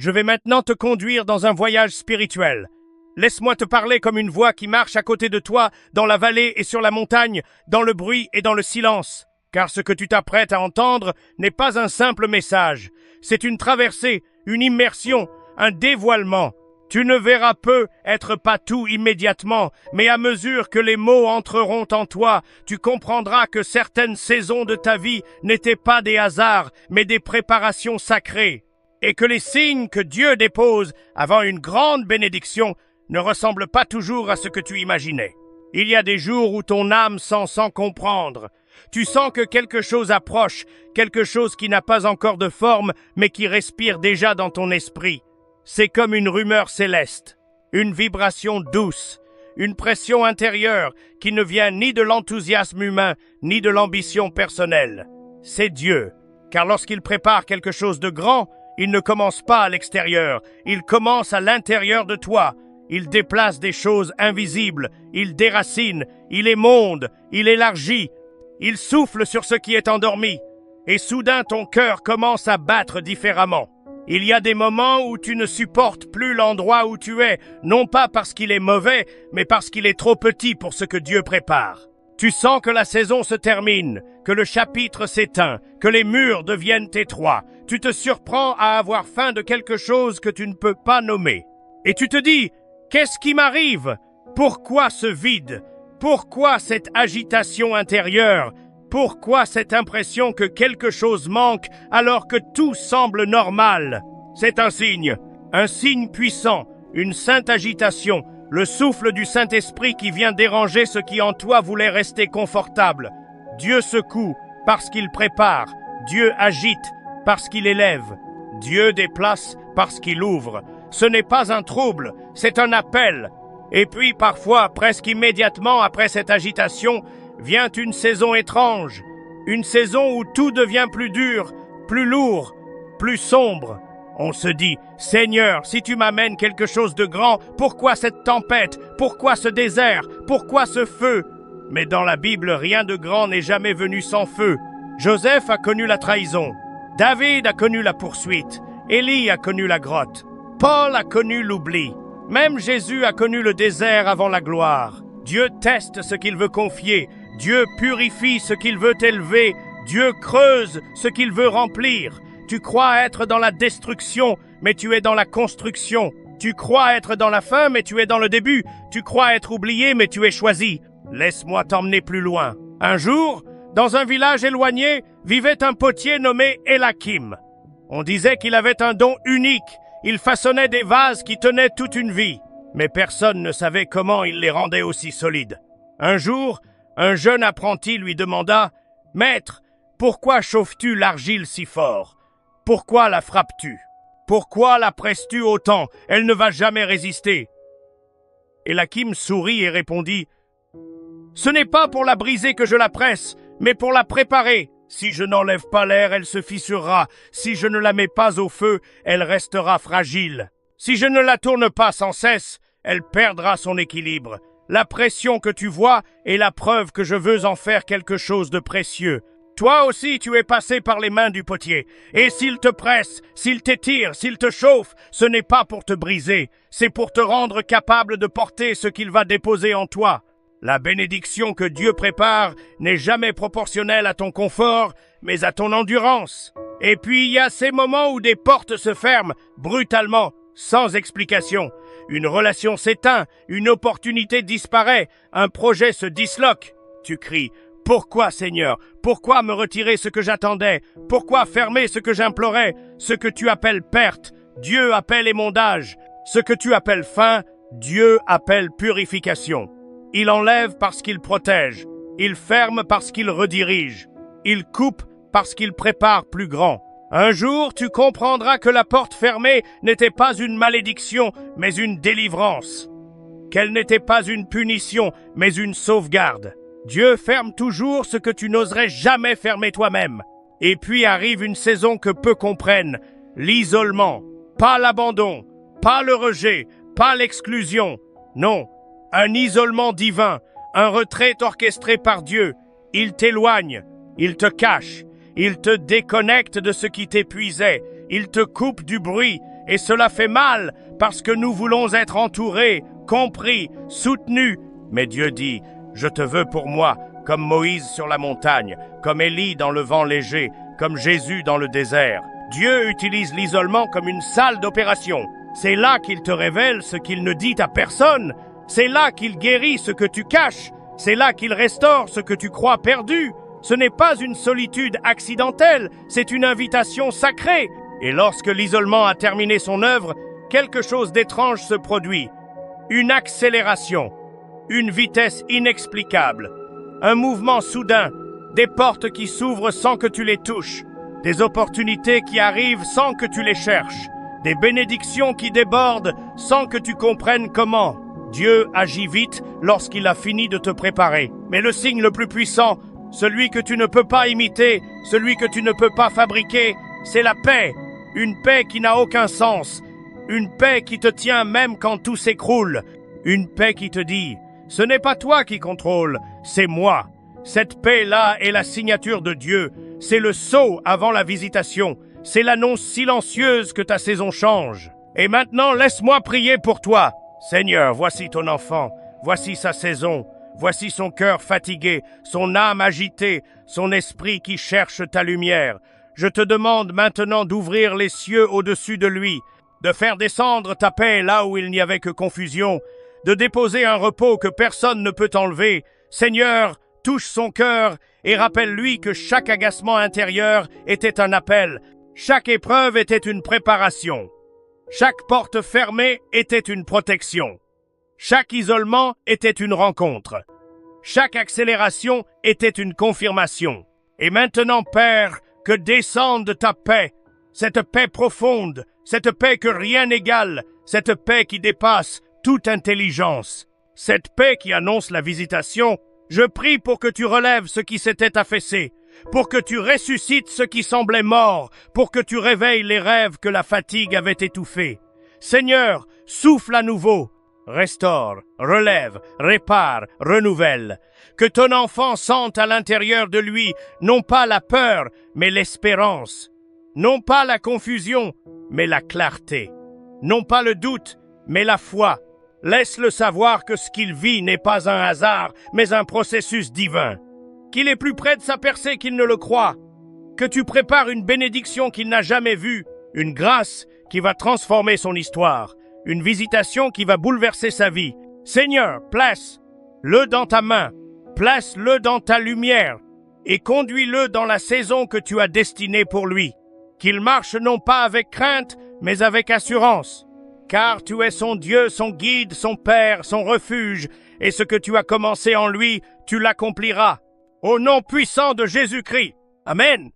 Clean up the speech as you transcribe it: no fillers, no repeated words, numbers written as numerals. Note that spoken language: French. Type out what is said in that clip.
Je vais maintenant te conduire dans un voyage spirituel. Laisse-moi te parler comme une voix qui marche à côté de toi, dans la vallée et sur la montagne, dans le bruit et dans le silence. Car ce que tu t'apprêtes à entendre n'est pas un simple message. C'est une traversée, une immersion, un dévoilement. Tu ne verras peu être pas tout immédiatement, mais à mesure que les mots entreront en toi, tu comprendras que certaines saisons de ta vie n'étaient pas des hasards, mais des préparations sacrées. Et que les signes que Dieu dépose avant une grande bénédiction ne ressemblent pas toujours à ce que tu imaginais. Il y a des jours où ton âme sent sans comprendre. Tu sens que quelque chose approche, quelque chose qui n'a pas encore de forme, mais qui respire déjà dans ton esprit. C'est comme une rumeur céleste, une vibration douce, une pression intérieure qui ne vient ni de l'enthousiasme humain, ni de l'ambition personnelle. C'est Dieu, car lorsqu'il prépare quelque chose de grand, il ne commence pas à l'extérieur, il commence à l'intérieur de toi. Il déplace des choses invisibles, il déracine, il émonde, il élargit, il souffle sur ce qui est endormi. Et soudain ton cœur commence à battre différemment. Il y a des moments où tu ne supportes plus l'endroit où tu es, non pas parce qu'il est mauvais, mais parce qu'il est trop petit pour ce que Dieu prépare. Tu sens que la saison se termine, que le chapitre s'éteint, que les murs deviennent étroits. Tu te surprends à avoir faim de quelque chose que tu ne peux pas nommer. Et tu te dis, qu'est-ce qui m'arrive? Pourquoi ce vide? Pourquoi cette agitation intérieure? Pourquoi cette impression que quelque chose manque alors que tout semble normal? C'est un signe puissant, une sainte agitation, le souffle du Saint-Esprit qui vient déranger ce qui en toi voulait rester confortable. Dieu secoue parce qu'il prépare, Dieu agite parce qu'il élève, Dieu déplace parce qu'il ouvre. Ce n'est pas un trouble, c'est un appel. Et puis parfois, presque immédiatement après cette agitation, vient une saison étrange, une saison où tout devient plus dur, plus lourd, plus sombre. On se dit, Seigneur, si tu m'amènes quelque chose de grand, pourquoi cette tempête? Pourquoi ce désert? Pourquoi ce feu? Mais dans la Bible, rien de grand n'est jamais venu sans feu. Joseph a connu la trahison, David a connu la poursuite, Élie a connu la grotte, Paul a connu l'oubli. Même Jésus a connu le désert avant la gloire. Dieu teste ce qu'il veut confier. Dieu purifie ce qu'il veut élever. Dieu creuse ce qu'il veut remplir. Tu crois être dans la destruction, mais tu es dans la construction. Tu crois être dans la fin, mais tu es dans le début. Tu crois être oublié, mais tu es choisi. Laisse-moi t'emmener plus loin. Un jour, dans un village éloigné, vivait un potier nommé Elakim. On disait qu'il avait un don unique. Il façonnait des vases qui tenaient toute une vie, mais personne ne savait comment il les rendait aussi solides. Un jour, un jeune apprenti lui demanda « Maître, pourquoi chauffes-tu l'argile si fort? Pourquoi la frappes-tu? Pourquoi la presses-tu autant? Elle ne va jamais résister. » Elakim sourit et répondit « Ce n'est pas pour la briser que je la presse, mais pour la préparer. Si je n'enlève pas l'air, elle se fissurera. Si je ne la mets pas au feu, elle restera fragile. Si je ne la tourne pas sans cesse, elle perdra son équilibre. La pression que tu vois est la preuve que je veux en faire quelque chose de précieux. Toi aussi, tu es passé par les mains du potier. Et s'il te presse, s'il t'étire, s'il te chauffe, ce n'est pas pour te briser. C'est pour te rendre capable de porter ce qu'il va déposer en toi. La bénédiction que Dieu prépare n'est jamais proportionnelle à ton confort, mais à ton endurance. Et puis il y a ces moments où des portes se ferment, brutalement, sans explication. Une relation s'éteint, une opportunité disparaît, un projet se disloque. Tu cries « Pourquoi, Seigneur? Pourquoi me retirer ce que j'attendais? Pourquoi fermer ce que j'implorais? Ce que tu appelles perte, Dieu appelle émondage. Ce que tu appelles fin, Dieu appelle purification. » Il enlève parce qu'il protège, il ferme parce qu'il redirige, il coupe parce qu'il prépare plus grand. Un jour, tu comprendras que la porte fermée n'était pas une malédiction, mais une délivrance. Qu'elle n'était pas une punition, mais une sauvegarde. Dieu ferme toujours ce que tu n'oserais jamais fermer toi-même. Et puis arrive une saison que peu comprennent, l'isolement, pas l'abandon, pas le rejet, pas l'exclusion, non. Un isolement divin, un retrait orchestré par Dieu. Il t'éloigne, il te cache, il te déconnecte de ce qui t'épuisait, il te coupe du bruit, et cela fait mal, parce que nous voulons être entourés, compris, soutenus. Mais Dieu dit, je te veux pour moi, comme Moïse sur la montagne, comme Élie dans le vent léger, comme Jésus dans le désert. Dieu utilise l'isolement comme une salle d'opération. C'est là qu'il te révèle ce qu'il ne dit à personne. C'est là qu'il guérit ce que tu caches. C'est là qu'il restaure ce que tu crois perdu. Ce n'est pas une solitude accidentelle, c'est une invitation sacrée. Et lorsque l'isolement a terminé son œuvre, quelque chose d'étrange se produit. Une accélération, une vitesse inexplicable, un mouvement soudain, des portes qui s'ouvrent sans que tu les touches, des opportunités qui arrivent sans que tu les cherches, des bénédictions qui débordent sans que tu comprennes comment. Dieu agit vite lorsqu'il a fini de te préparer. Mais le signe le plus puissant, celui que tu ne peux pas imiter, celui que tu ne peux pas fabriquer, c'est la paix. Une paix qui n'a aucun sens. Une paix qui te tient même quand tout s'écroule. Une paix qui te dit, ce n'est pas toi qui contrôle, c'est moi. Cette paix-là est la signature de Dieu. C'est le sceau avant la visitation. C'est l'annonce silencieuse que ta saison change. Et maintenant, laisse-moi prier pour toi. Seigneur, voici ton enfant. Voici sa saison. Voici son cœur fatigué, son âme agitée, son esprit qui cherche ta lumière. Je te demande maintenant d'ouvrir les cieux au-dessus de lui, de faire descendre ta paix là où il n'y avait que confusion, de déposer un repos que personne ne peut enlever. Seigneur, touche son cœur et rappelle-lui que chaque agacement intérieur était un appel, chaque épreuve était une préparation, chaque porte fermée était une protection. Chaque isolement était une rencontre. Chaque accélération était une confirmation. Et maintenant, Père, que descende ta paix, cette paix profonde, cette paix que rien n'égale, cette paix qui dépasse toute intelligence, cette paix qui annonce la visitation. Je prie pour que tu relèves ce qui s'était affaissé, pour que tu ressuscites ce qui semblait mort, pour que tu réveilles les rêves que la fatigue avait étouffés. Seigneur, souffle à nouveau. Restaure, relève, répare, renouvelle. Que ton enfant sente à l'intérieur de lui non pas la peur, mais l'espérance. Non pas la confusion, mais la clarté. Non pas le doute, mais la foi. Laisse-le savoir que ce qu'il vit n'est pas un hasard, mais un processus divin. Qu'il est plus près de sa percée qu'il ne le croit. Que tu prépares une bénédiction qu'il n'a jamais vue, une grâce qui va transformer son histoire. Une visitation qui va bouleverser sa vie. Seigneur, place-le dans ta main, place-le dans ta lumière et conduis-le dans la saison que tu as destinée pour lui. Qu'il marche non pas avec crainte, mais avec assurance. Car tu es son Dieu, son guide, son Père, son refuge, et ce que tu as commencé en lui, tu l'accompliras. Au nom puissant de Jésus-Christ. Amen.